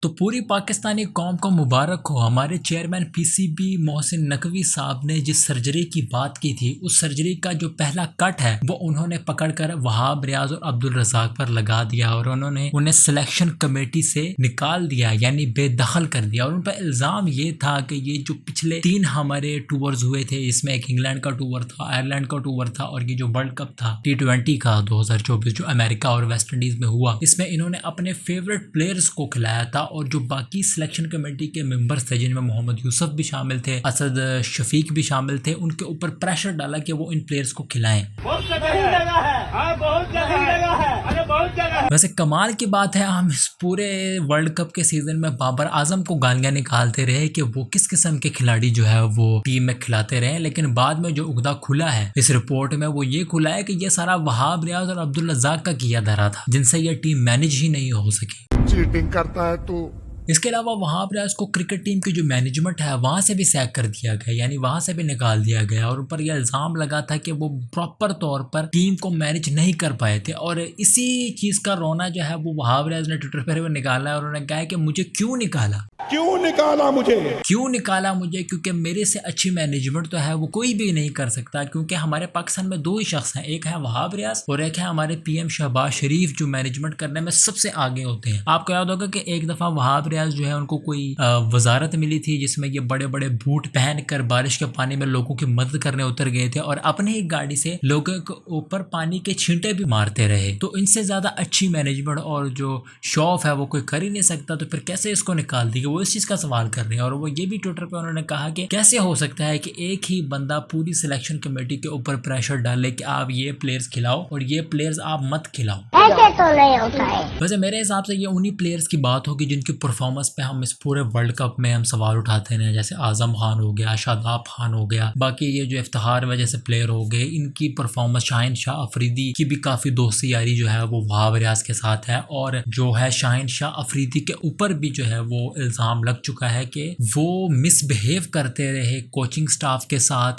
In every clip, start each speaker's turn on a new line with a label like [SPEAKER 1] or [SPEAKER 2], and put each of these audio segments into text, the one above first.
[SPEAKER 1] तो पूरी पाकिस्तानी कौम को मुबारक हो। हमारे चेयरमैन पीसीबी मोहसिन नकवी साहब ने जिस सर्जरी की बात की थी, उस सर्जरी का जो पहला कट है वो उन्होंने पकड़कर वहाब रियाज और अब्दुल रज़ाक पर लगा दिया और उन्होंने उन्हें सिलेक्शन कमेटी से निकाल दिया, यानी बेदखल कर दिया। और उन पर इल्ज़ाम ये था कि ये जो पिछले 3 हमारे टूर्स हुए थे, इसमें एक इंग्लैंड का टूर था, आयरलैंड का टूर था और ये जो वर्ल्ड कप था T20 का 2024 जो अमेरिका और वेस्ट इंडीज में हुआ, इसमें इन्होंने अपने फेवरेट प्लेयर्स को खिलाया था। और जो बाकी सिलेक्शन कमेटी के मेंबर्स थे, जिनमें मोहम्मद यूसुफ भी शामिल थे, असद शफीक भी शामिल थे, उनके ऊपर प्रेशर डाला कि वो इन प्लेयर्स को खिलाएं। वैसे कमाल की बात है, हम इस पूरे वर्ल्ड कप के सीजन में बाबर आजम को गालियां निकालते रहे कि वो किस किस्म के खिलाड़ी जो है वो टीम में खिलाते रहे, लेकिन बाद में जो उगदा खुला है इस रिपोर्ट में वो ये खुला है कि ये सारा वहाब रियाज और अब्दुल रज़ाक का किया धरा था, जिनसे ये टीम मैनेज ही नहीं हो सकी।
[SPEAKER 2] चीटिंग करता है तो
[SPEAKER 1] इसके अलावा वहाब रियाज को क्रिकेट टीम की जो मैनेजमेंट है वहां से भी सैक कर दिया गया, यानी वहां से भी निकाल दिया गया और उन पर यह इल्जाम लगा था कि वो प्रॉपर तौर पर टीम को मैनेज नहीं कर पाए थे। और इसी चीज का रोना जो है वो वहाब रियाज ने ट्विटर पर निकाला और उन्होंने कहा है कि मुझे क्यों निकाला मुझे, क्योंकि मेरे से अच्छी मैनेजमेंट तो है वो कोई भी नहीं कर सकता, क्योंकि हमारे पाकिस्तान में 2 ही शख्स हैं, एक है वहाब रियाज और एक है हमारे पीएम शहबाज शरीफ, जो मैनेजमेंट करने में सबसे आगे होते हैं। आपको याद होगा कि एक दफा वहाब रियाज जो है उनको कोई वजारत मिली थी जिसमें ये बड़े बड़े बूट पहनकर बारिश के पानी में लोगों की मदद करने उतर गए थे और अपनी ही गाड़ी से लोगों के ऊपर पानी के छींटे भी मारते रहे। तो इनसे ज्यादा अच्छी मैनेजमेंट और जो शो ऑफ है वो कोई कर ही नहीं सकता, तो फिर कैसे इसको निकाल दी? वो इस चीज का सवाल कर रहे हैं। और वो ये भी ट्विटर पे उन्होंने कहा कि कैसे हो सकता है कि एक ही बंदा पूरी सिलेक्शन कमेटी के ऊपर प्रेशर डाले कि आप ये प्लेयर्स खिलाओ और ये प्लेयर्स आप मत खिलाओ।
[SPEAKER 3] ऐसे तो नहीं होता है।
[SPEAKER 1] वैसे मेरे हिसाब से ये उन्हीं प्लेयर्स की बात होगी जिनकी परफॉर्मेंस पे हम इस पूरे वर्ल्ड कप में हम सवाल उठाते हैं, जैसे आजम खान हो गया, शादाब खान हो गया, बाकी ये जो इफ्तिखार वजह से प्लेयर हो गए, इनकी परफॉर्मेंस, शाहिन शाह अफरीदी की भी काफी दोस्ती यारी जो है वो वहाब रियाज के साथ है। और जो है शाहिन शाह अफरीदी के ऊपर भी जो है वो इल्जाम लग चुका है कि वो मिसबिहेव करते रहे कोचिंग स्टाफ के साथ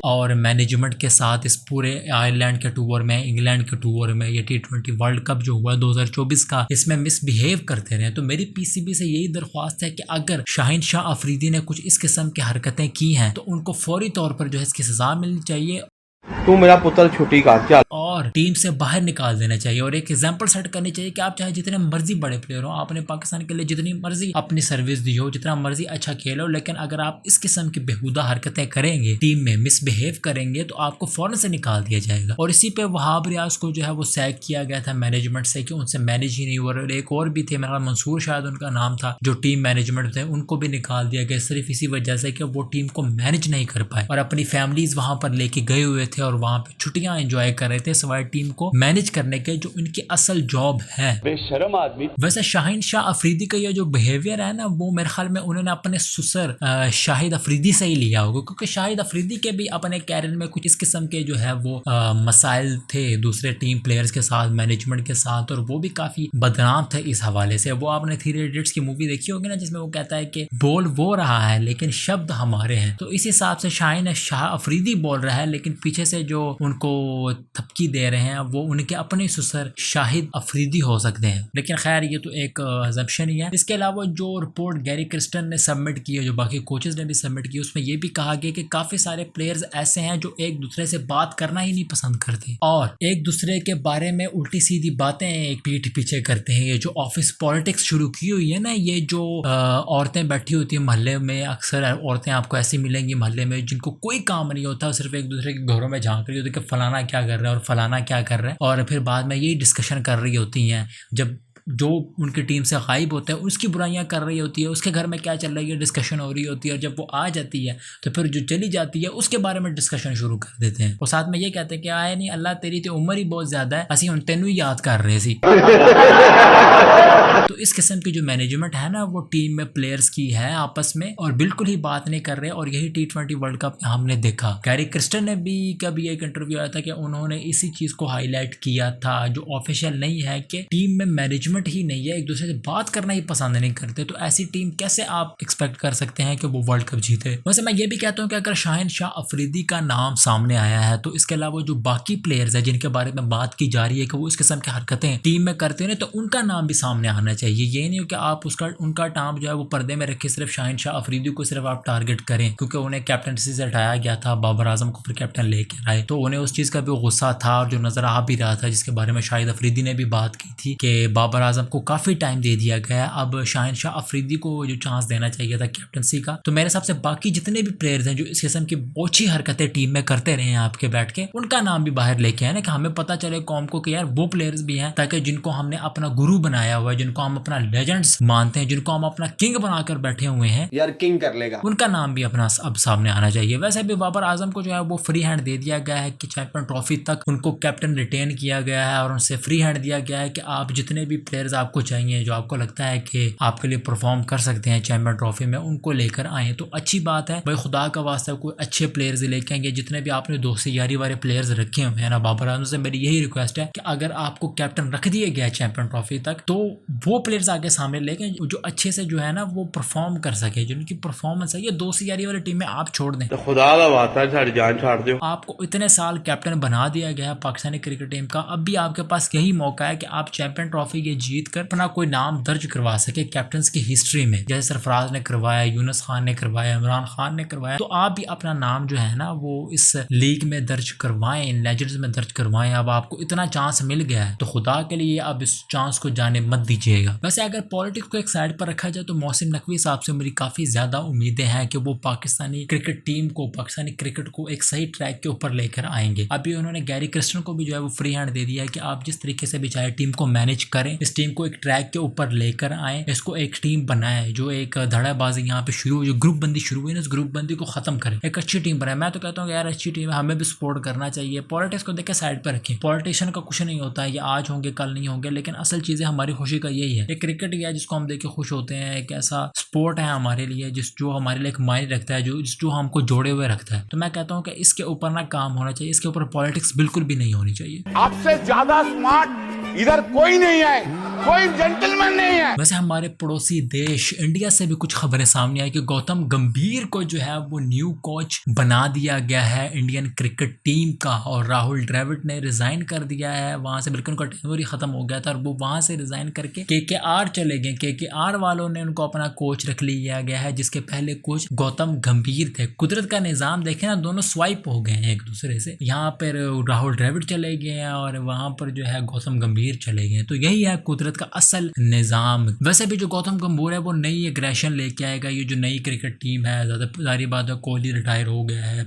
[SPEAKER 1] और मैनेजमेंट के साथ इस पूरे आयरलैंड के टूर में, इंग्लैंड के टूर में, ये T20 वर्ल्ड कप जो हुआ 2024 का, इसमें मिसबिहेव करते रहे। तो मेरी पीसीबी से यही दरख्वास्त है कि अगर शाहिन शाह अफरीदी ने कुछ इस किस्म की हरकतें की हैं तो उनको फौरी तौर पर जो है इसकी सजा मिलनी चाहिए,
[SPEAKER 4] तू मेरा पुत्र छुट्टी का क्या
[SPEAKER 1] और टीम से बाहर निकाल देना चाहिए और एक एग्जांपल सेट करनी चाहिए कि आप चाहे जितने मर्जी बड़े प्लेयर हो, आपने पाकिस्तान के लिए जितनी मर्जी अपनी सर्विस दी हो, जितना मर्जी अच्छा खेलो, लेकिन अगर आप इस किस्म की बेहुदा हरकतें करेंगे, टीम में मिसबिहेव करेंगे, तो आपको फौरन से निकाल दिया जाएगा। और इसी पे वहाब रियाज को जो है वो सैक किया गया था मैनेजमेंट से कि उनसे मैनेज ही नहीं हुआ। और एक और भी थे, मेरा मंसूर शायद उनका नाम था, जो टीम मैनेजमेंट थे, उनको भी निकाल दिया गया सिर्फ इसी वजह से कि वो टीम को मैनेज नहीं कर पाए और अपनी फैमिलीज वहां पर लेके गए हुए थे और वहां पे छुट्टियां एंजॉय कर रहे थे सवाए टीम को मैनेज करने के, जो इनकी असल जॉब है।
[SPEAKER 4] बेशरम आदमी।
[SPEAKER 1] वैसे शाहिन शाह अफरीदी का ये जो बिहेवियर है ना, वो मेरे ख्याल में उन्होंने अपने सुसर शाहिद अफरीदी से ही लिया होगा, क्योंकि शाहिद अफरीदी के भी अपने कैरियर में कुछ इस किस्म के जो है वो मसाइल थे दूसरे टीम प्लेयर्स के साथ, मैनेजमेंट के साथ, और वो भी काफी बदनाम थे इस हवाले से। वो आपने 3 इडियट्स की मूवी देखी होगी ना, जिसमें वो कहता है कि बोल वो रहा है लेकिन शब्द हमारे हैं। तो इस हिसाब से शाहिन शाह अफरीदी बोल रहा है, लेकिन पीछे से जो उनको थपकी दे रहे हैं वो उनके अपने सुसर शाहिद अफरीदी हो सकते हैं। लेकिन खैर ये तो एक अजम्पशन ही है। इसके अलावा जो रिपोर्ट गैरी क्रिस्टन ने सबमिट की है, जो बाकी कोचेस ने भी सबमिट की, उसमें ये भी कहा गया कि काफी सारे प्लेयर्स ऐसे हैं जो एक दूसरे से बात करना ही नहीं पसंद करते और एक दूसरे के बारे में उल्टी सीधी बातें एक पीठ पीछे करते हैं। ये जो ऑफिस पॉलिटिक्स शुरू की हुई है ना, ये जो औरतें बैठी होती है मोहल्ले में, अक्सर औरतें आपको ऐसी मिलेंगी मोहल्ले में जिनको कोई काम नहीं होता, सिर्फ एक दूसरे के घरों में झांक रही होती है कि फलाना क्या कर रहा है और फलाना क्या कर रहा है, और फिर बाद में यही डिस्कशन कर रही होती हैं। जब जो उनकी टीम से गायब होता है उसकी बुराइयां कर रही होती है, उसके घर में क्या चल रही है डिस्कशन हो रही होती है, और जब वो आ जाती है तो फिर जो चली जाती है उसके बारे में डिस्कशन शुरू कर देते हैं और साथ में ये कहते हैं कि आए नहीं अल्लाह तेरी तो उम्र ही बहुत ज्यादा है, असी हम तेनू ही याद कर रहे सी। तो इस किस्म की जो मैनेजमेंट है ना, वो टीम में प्लेयर्स की है आपस में और बिल्कुल ही बात नहीं कर रहे, और यही T20 वर्ल्ड कप हमने देखा। गैरी क्रिस्टन ने भी कभी एक इंटरव्यू आया था कि उन्होंने इसी चीज को हाईलाइट किया था, जो ऑफिशियल नहीं है, कि टीम में मैनेजमेंट एंगेजमेंट ही नहीं है, एक दूसरे से बात करना ही पसंद नहीं करते, तो ऐसी टीम कैसे आप एक्सपेक्ट कर सकते हैं कि वो वर्ल्ड कप जीते। वैसे मैं ये भी कहता हूँ कि अगर शाहिन शाह अफरीदी का नाम सामने आया है तो इसके अलावा जो बाकी प्लेयर्स है जिनके बारे में बात की जा रही है कि वो इस किस्म की हरकतें टीम में करते हैं, तो उनका नाम भी सामने आना चाहिए। ये नहीं हो कि आप उनका नाम जो है वो पर्दे में रखे, सिर्फ शाहिन शाह अफरीदी को सिर्फ आप टारगेट करें क्योंकि उन्हें कैप्टनसी से हटाया गया था, बाबर आजम को फिर कैप्टन लेकर आए, तो उन्हें उस चीज का भी गुस्सा था और जो नजर आ भी रहा था, जिसके बारे में शाहिद अफरीदी ने भी बात की थी कि बाबर आजम को काफी टाइम दे दिया गया, अब शाहिन शाह अफरीदी को जो चांस देना चाहिए था कैप्टनसी का। तो मेरे हिसाब से बाकी जितने भी प्लेयर्स हैं जो इस किस्म की बोछी हरकतें टीम में करते रहे हैं आपके बैठ के, उनका नाम भी बाहर लेके आए ना, कि हमें पता चले कौम को कि यार वो प्लेयर्स भी हैं ताकि जिनको हमने अपना गुरु बनाया हुआ है, जिनको हम अपना लेजेंड्स मानते हैं, जिनको हम अपना किंग बनाकर बैठे हुए हैं,
[SPEAKER 2] यार किंग कर लेगा,
[SPEAKER 1] उनका नाम भी अपना अब सामने आना चाहिए। वैसे भी बाबर आजम को जो है वो फ्री हैंड दे दिया गया है कि चैंपियन ट्रॉफी तक उनको कैप्टन रिटेन किया गया है और उनसे फ्री हैंड दिया गया है कि आप जितने भी प्लेयर्स आपको चाहिए जो आपको लगता है कि आपके लिए परफॉर्म कर सकते हैं चैंपियन ट्रॉफी में, उनको लेकर आए। तो अच्छी बात है भाई, खुदा का वास्ता कोई अच्छे प्लेयर्स लेके आएंगे। जितने भी आपने दोस्ती यारी वाले प्लेयर्स रखे हुए हैं ना, बाबर आजम से मेरी यही रिक्वेस्ट है कि अगर आपको कैप्टन रख दिया गया है चैंपियन ट्रॉफी तक, तो वो प्लेयर्स आगे सामने लेके जो अच्छे से जो है ना वो परफॉर्म कर सके, जिनकी परफॉर्मेंस है। ये दोस्ती यारी वाली टीम में आप छोड़ दें,
[SPEAKER 4] तो खुदा का वास्ता है सारी जान छाड़ दो।
[SPEAKER 1] आपको इतने साल कैप्टन बना दिया गया है पाकिस्तानी क्रिकेट टीम का, अब भी आपके पास यही मौका है कि आप चैंपियन ट्रॉफी ये जीत कर अपना कोई नाम दर्ज करवा सके कैप्टन्स की हिस्ट्री में, जैसे सरफराज ने करवाया, यूनुस खान ने करवाया, इमरान खान ने करवाया। तो आप भी अपना नाम जो है ना वो इस लीग में दर्ज करवाएं, इन लेजेंड्स में दर्ज करवाएं। अब आपको इतना चांस मिल गया है तो खुदा के लिए अब इस चांस को जाने मत दीजिएगा। वैसे अगर पॉलिटिक्स को एक साइड पर रखा जाए तो मोहसिन नकवी साहब से मेरी काफी ज्यादा उम्मीदें हैं कि वो पाकिस्तानी क्रिकेट टीम को, पाकिस्तानी क्रिकेट को एक सही ट्रैक के ऊपर लेकर आएंगे। अभी उन्होंने गैरी क्रिस्टन को भी जो है वो फ्री हैंड दे दिया है कि आप जिस तरीके से भी चाहे टीम को मैनेज करें, इस टीम को एक ट्रैक के ऊपर लेकर आए, इसको एक टीम बनाए जो एक धड़ाबाजी यहाँ पे शुरू, जो ग्रुप बंदी शुरू हुई ना, इस ग्रुप बंदी को खत्म करें, एक अच्छी टीम बनाए। मैं तो कहता हूँ यार अच्छी टीम है, हमें भी सपोर्ट करना चाहिए। पॉलिटिक्स को देखे साइड पर रखें, पॉलिटिशियन का कुछ नहीं होता है, ये आज होंगे कल नहीं होंगे, लेकिन असल चीजें हमारी खुशी का यही है। एक क्रिकेट ही है जिसको हम देख के खुश होते हैं, एक ऐसा स्पोर्ट है हमारे लिए जो हमारे लिए एक मायने रखता है, जो हमको जोड़े हुए रखता है। तो मैं कहता हूँ कि इसके ऊपर ना काम होना चाहिए, इसके ऊपर पॉलिटिक्स बिल्कुल भी नहीं होनी चाहिए।
[SPEAKER 2] आपसे ज्यादा स्मार्ट इधर कोई नहीं है, कोई जेंटलमैन नहीं है।
[SPEAKER 1] वैसे हमारे पड़ोसी देश इंडिया से भी कुछ खबरें सामने आई कि गौतम गंभीर को जो है वो न्यू कोच बना दिया गया है इंडियन क्रिकेट टीम का, और राहुल द्रविड़ ने रिजाइन कर दिया है वहां से, बल्कि उनका टेन्योर ही खत्म हो गया था और वो वहां से रिजाइन करके केकेआर चले गए। केकेआर वालों ने उनको अपना कोच रख लिया गया है, जिसके पहले कोच गौतम गंभीर थे। कुदरत का निजाम देखे ना, दोनों स्वाइप हो गए हैं एक दूसरे से। यहाँ पर राहुल द्रविड़ चले गए हैं और वहां पर जो है गौतम गंभीर चले गए। तो यही है कुदरत का असल निजाम। वैसे भी जो गौतम गंभीर है वो नई एग्रेशन लेके आएगा। ये जो नई क्रिकेट टीम है, ज्यादा सारी बात है, कोहली रिटायर हो गया है,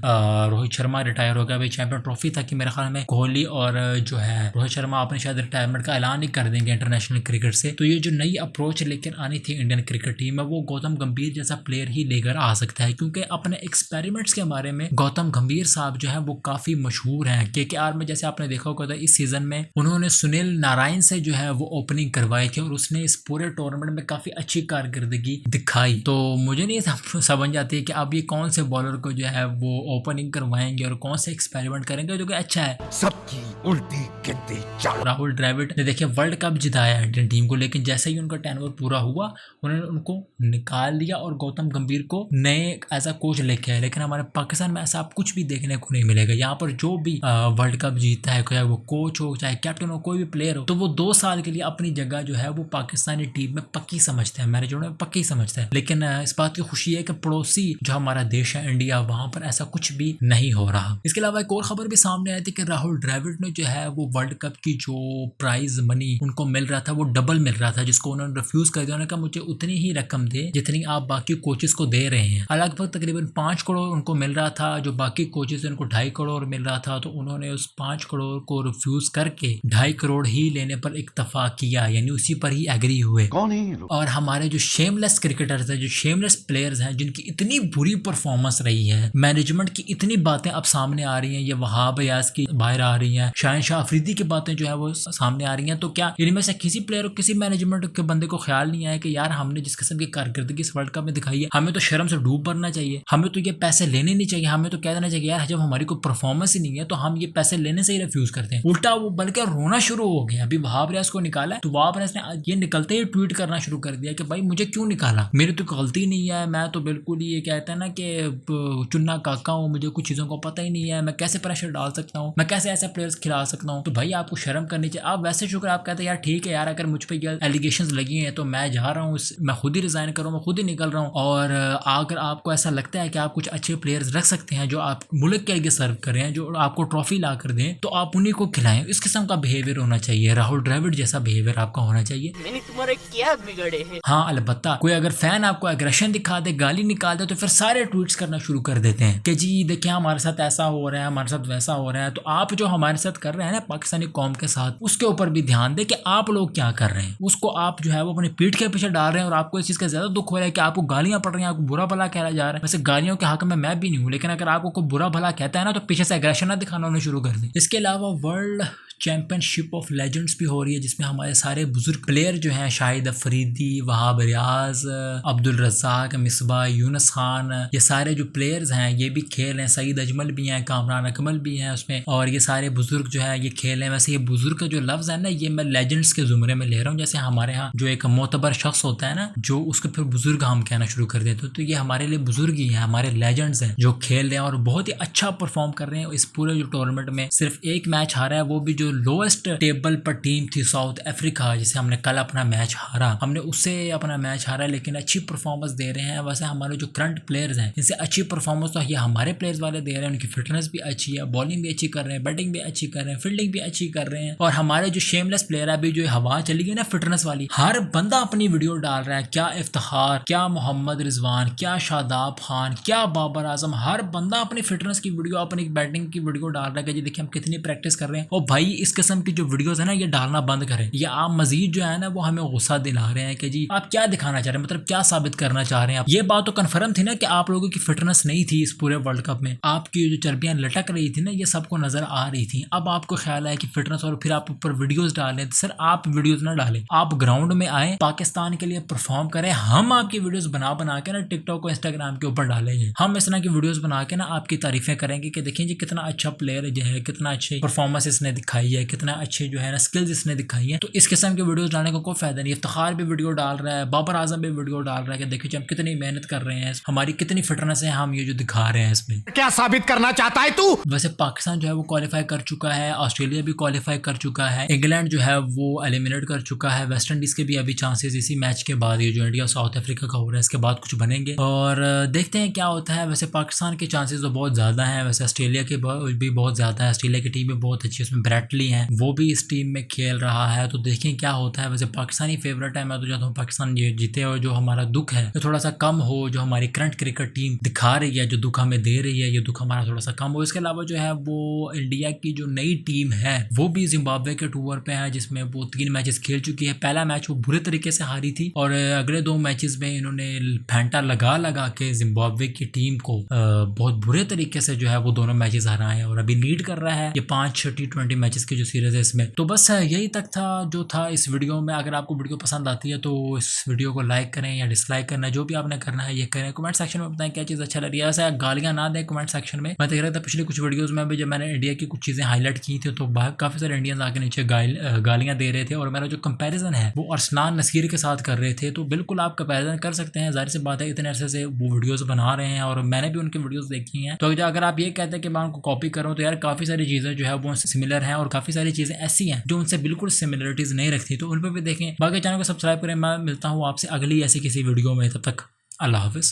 [SPEAKER 1] रोहित शर्मा रिटायर हो गया। भाई चैंपियन ट्रॉफी था कि मेरे ख्याल में कोहली और जो है रोहित शर्मा अपने शायद रिटायरमेंट का ऐलान ही कर देंगे इंटरनेशनल क्रिकेट से। तो ये जो नई अप्रोच लेकर आनी थी इंडियन क्रिकेट टीम में, वो गौतम गंभीर जैसा प्लेयर ही लेकर आ सकता है, क्योंकि अपने एक्सपेरिमेंट्स के बारे में गौतम गंभीर साहब जो है वो काफी मशहूर हैं। केकेआर में जैसे आपने देखा होगा इस सीजन में उन्होंने सुनील नारायण से जो है वो ओपनिंग करवाई थी और उसने इस पूरे टूर्नामेंट में काफी अच्छी कारकर्दगी दिखाई। तो मुझे नहीं समझ आती है कि अब ये कौन से बॉलर को जो है वो ओपनिंग करवाएंगे और कौन से एक्सपेरिमेंट करेंगे जो कि अच्छा है।
[SPEAKER 2] सबकी उल्टी गिनती चालू।
[SPEAKER 1] राहुल द्रविड़ ने देखिए वर्ल्ड कप जिताया इंडियन टीम को, लेकिन जैसे ही उनका टेन्योर पूरा हुआ उन्होंने उनको निकाल दिया और गौतम गंभीर को नए एज अ कोच लेके आए। लेकिन हमारे पाकिस्तान में ऐसा आप कुछ भी देखने को नहीं मिलेगा। यहाँ पर जो भी वर्ल्ड कप जीता है, चाहे वो कोच हो, चाहे कैप्टन हो, कोई भी प्लेयर हो, तो वो 2 साल के लिए अपनी जगह जो है वो पाकिस्तानी टीम में पक्की समझते हैं, मैरिज में पक्की समझते हैं। लेकिन इस बात की खुशी है कि पड़ोसी जो हमारा देश है इंडिया, वहां पर ऐसा कुछ भी नहीं हो रहा। इसके अलावा एक और खबर भी सामने आई थी कि राहुल द्रविड़ ने जो है वो वर्ल्ड कप की जो प्राइज मनी उनको मिल रहा था वो डबल मिल रहा था, जिसको उन्होंने रिफ्यूज कर दिया। उन्होंने कहा मुझे उतनी ही रकम दे जितनी आप बाकी कोचेस को दे रहे हैं। लगभग तकरीबन 5 करोड़ उनको मिल रहा था, जो बाकी कोचेस उनको 2.5 करोड़ मिल रहा था। तो उन्होंने उस 5 करोड़ को रिफ्यूज करके 2.5 करोड़ ही लेने पर इत्तेफाक किया, यानी उसी पर ही एग्री हुए।
[SPEAKER 2] कौन है ये लोग?
[SPEAKER 1] और हमारे जो शेमलेस क्रिकेटर्स हैं, जो शेमलेस प्लेयर्स हैं, जिनकी इतनी बुरी परफॉर्मेंस रही है, मैनेजमेंट की इतनी बातें अब सामने आ रही हैं, ये वहाब रियाज की बाहर आ रही हैं, शाहिन शाह अफरीदी की बातें जो है वो सामने आ रही हैं, तो क्या इनमें से किसी प्लेयर, किसी मैनेजमेंट के बंदे को ख्याल नहीं आया कि यार हमने जिस किस्म की कारकर्दगी इस वर्ल्ड कप में दिखाई है, हमें तो शर्म से डूब भरना चाहिए, हमें तो ये पैसे लेने नहीं चाहिए, हमें तो कह देना चाहिए यार जब हमारी कोई परफॉर्मेंस ही नहीं है तो हम ये पैसे लेने से ही रिफ्यूज करते हैं। उल्टा वो बल्कि रोना शुरू हो गया। अभी वहाब रियाज को निकाला तो वहाब रियाज ने ये निकलते ही ट्वीट करना शुरू कर दिया कि भाई मुझे क्यों निकाला, मेरी तो गलती नहीं है, मैं तो बिल्कुल ही ये कहते हैं ना कि चुन्ना काका हूँ, मुझे कुछ चीज़ों को पता ही नहीं है, मैं कैसे प्रेशर डाल सकता हूँ, मैं कैसे ऐसे प्लेयर्स खिला सकता हूँ। तो भाई आपको शर्म करनी चाहिए। आप वैसे शुक्र आप कहते हैं यार ठीक है यार, अगर मुझ पर ये एलिगेशंस लगी हैं तो मैं जा रहा हूँ, मैं खुद ही रिजाइन करूँ, मैं खुद ही निकल रहा हूँ। और अगर आपको ऐसा लगता है कि आप कुछ अच्छे प्लेयर्स रख सकते हैं जो आप मुल्क के लिए सर्व कर रहे हैं, जो आपको ट्रॉफी ला कर दें, तो आप उन्हीं को खिलाएं। इस किस्म का बिहेवियर होना चाहिए, राहुल द्रविड़ जैसा बिहेवियर आपका होना चाहिए।
[SPEAKER 3] मैंने तुम्हारे क्या बिगड़े हैं?
[SPEAKER 1] हाँ अलबत्ता कोई अगर फैन आपको एग्रेशन दिखा दे, गाली निकाल दे, तो फिर सारे ट्वीट्स करना शुरू कर देते हैं कि जी देखिए हमारे साथ ऐसा हो रहा है, हमारे साथ वैसा हो रहा है। तो आप जो हमारे साथ कर रहे हैं ना पाकिस्तानी कौम के साथ, उसके ऊपर भी ध्यान दे कि आप लोग क्या कर रहे हैं। उसको आप जो है वो अपनी पीठ के पीछे डाल रहे हैं और आपको इस चीज़ का ज्यादा दुख हो रहा है कि आपको गालियां पड़ रही हैं, आपको बुरा भला कहा जा रहा है। वैसे गालियों के हक में मैं भी नहीं हूँ, लेकिन अगर आपको कोई बुरा भला कहता है ना तो पीछे से एग्रेशन ना दिखाना उन्हें शुरू कर दें। इसके अलावा वर्ल्ड चैंपियनशिप ऑफ लेजेंड्स भी हो रही है, जिसमें हमारे सारे बुजुर्ग प्लेयर जो हैं, शाहिद अफरीदी, वहाब रियाज, अब्दुल रज़ाक, मिसबा, यूनुस खान, ये सारे जो प्लेयर्स हैं ये भी खेल रहे हैं। सईद अजमल भी हैं, कामरान अकमल भी हैं उसमें, और ये सारे बुजुर्ग जो है ये खेल रहे हैं। वैसे ये बुजुर्ग का जो लफ्ज़ है ना, ये मैं लेजेंड्स के ज़ुमरे में ले रहा हूँ। जैसे हमारे यहाँ जो एक मोतबर शख्स होता है ना, जो उसको फिर बुजुर्ग हम कहना शुरू कर देते, तो ये हमारे लिए बुजुर्ग ही हैं, हमारे लेजेंड्स हैं जो खेल रहे हैं और बहुत ही अच्छा परफॉर्म कर रहे हैं। इस पूरे जो टूर्नामेंट में सिर्फ एक मैच हारा है, वो भी जो लोएस्ट टेबल पर टीम थी साउथ अफ्रीका, जिसे हमने कल अपना मैच हारा, हमने उससे अपना मैच हारा, लेकिन अच्छी परफॉर्मेंस दे रहे हैं। वैसे हमारे जो करंट प्लेयर्स हैं इनसे अच्छी परफॉर्मेंस तो ये हमारे प्लेयर्स वाले दे रहे हैं, उनकी फिटनेस भी अच्छी है, बॉलिंग भी अच्छी कर रहे हैं, बैटिंग भी अच्छी कर रहे हैं, फील्डिंग भी अच्छी कर रहे हैं। और हमारे जो शेमलेस प्लेयर है, अभी जो हवा चली गई ना फिटनेस वाली, हर बंदा अपनी वीडियो डाल रहा है। क्या इफ्तिखार, क्या मोहम्मद रिजवान, क्या शादाब खान, क्या बाबर आजम, हर बंदा अपनी फिटनेस की वीडियो, अपनी बैटिंग की वीडियो डाल रहा है कि जी देखिए हम कितनी प्रैक्टिस कर रहे हैं। और भाई इस किस्म की जो वीडियोस है ना ये डालना बंद करें। या आप मजीद जो है ना वो हमें गुस्सा दिला रहे हैं कि जी आप क्या दिखाना चाह रहे हैं, मतलब क्या साबित करना चाह रहे हैं आप। ये बात तो कन्फर्म थी ना कि आप लोगों की फिटनेस नहीं थी इस पूरे वर्ल्ड कप में, आपकी जो चर्बियां लटक रही थी ना ये सबको नजर आ रही थी। अब आपको ख्याल है कि फिटनेस और फिर आप ऊपर वीडियोस डालें। सर आप वीडियोस ना डालें, आप ग्राउंड में आए, पाकिस्तान के लिए परफॉर्म करें। हम आपकी वीडियोस बना के ना टिकटॉक और इंस्टाग्राम के ऊपर डालेंगे। हम इस तरह की वीडियोस बना के ना आपकी तारीफें करेंगे कि देखिए जी कितना अच्छा प्लेयर जो है, कितना अच्छी परफॉर्मेंस इसने दिखाई है, कितना अच्छे जो है ना स्किल्स इसने दिखाई है। तो इस किस्म के वीडियोस डालने का कोई फायदा नहीं। इफ्तिखार भी वीडियो डाल रहा है, बाबर आजम भी वीडियो डाल रहा है कि देखिए हम कितनी मेहनत कर रहे हैं, हमारी कितनी फिटनेस है, हम ये जो दिखा रहे हैं इसमें।
[SPEAKER 2] क्या साबित करना चाहता है तू?
[SPEAKER 1] वैसे पाकिस्तान जो है वो क्वालिफाई कर चुका है, ऑस्ट्रेलिया भी क्वालिफाई कर चुका है, इंग्लैंड जो है वो एलिमिनेट कर चुका है, वेस्ट इंडीज के भी अभी चांसेस इसी मैच के बाद, ये जो इंडिया साउथ अफ्रीका का हो रहा है इसके बाद कुछ बनेंगे और देखते हैं क्या होता है। वैसे पाकिस्तान के चांसेस तो बहुत ज़्यादा हैं, वैसे ऑस्ट्रेलिया के भी बहुत ज़्यादा है। ऑस्ट्रेलिया की टीम भी बहुत अच्छी है, उसमें ब्रैटली है, वो भी इस टीम में खेल रहा है, तो देखें क्या होता है। वैसे पाकिस्तानी फेवरेट है, मैं तो चाहता हूँ पाकिस्तान ये जीते और जो हमारा दुख है तो थोड़ा सा कम हो, जो हमारी करंट क्रिकेट टीम दिखा रही है, जो दुख हमें दे रही है, ये दुख हमारा थोड़ा सा कम हो। इसके अलावा जो है वो इंडिया की जो नई टीम है वो भी जिम्बाब्वे के टूर पे है, जिसमें वो 3 मैचेस खेल चुकी है। पहला मैच वो बुरे तरीके से हारी थी और अगले 2 मैचेस में इन्होंने फैंटा लगा के जिम्बाब्वे की टीम को बहुत बुरे तरीके से जो है वो दोनों मैचेस हराए और अभी लीड कर रहा है ये 5 T20 मैचेस की जो सीरीज है इसमें। तो बस यही तक था जो था इस वीडियो में। अगर आपको वीडियो पसंद आती है तो इस वीडियो को लाइक करें या डिसलाइक करना, जो भी आपने करना है ये करें। कमेंट सेक्शन में बताएं क्या चीज़ अच्छा लग रही है। ऐसा गालियाँ ना दें कमेंट सेक्शन में। मैं देख रहा था पिछले कुछ वीडियोस में भी जब मैंने इंडिया की कुछ चीज़ें हाईलाइट की थी तो काफ़ी सारे इंडियंस आके नीचे गालियाँ दे रहे थे और मेरा जो कंपैरिजन है वो अरसलान नसीर के साथ कर रहे थे। तो बिल्कुल आप कंपैरिजन कर सकते हैं, जाहिर सी बात है इतने अरसे से वो वीडियोस बना रहे हैं और मैंने भी उनकी वीडियोस देखी हैं। तो अगर आप ये कहते हैं कि मैं उनको कॉपी करूँ तो यार काफ़ी सारी चीज़ें जो है वो सिमिलर हैं और काफ़ी सारी चीज़ें ऐसी हैं जो उनसे बिल्कुल सिमिलरिटीज़ नहीं रखती, तो उन पर भी देखें। बाकी चैनल को सब्सक्राइब करें। मैं मिलता हूँ आपसे अगली ऐसी किसी वीडियो में, तब तक अल्लाह हाफिज़।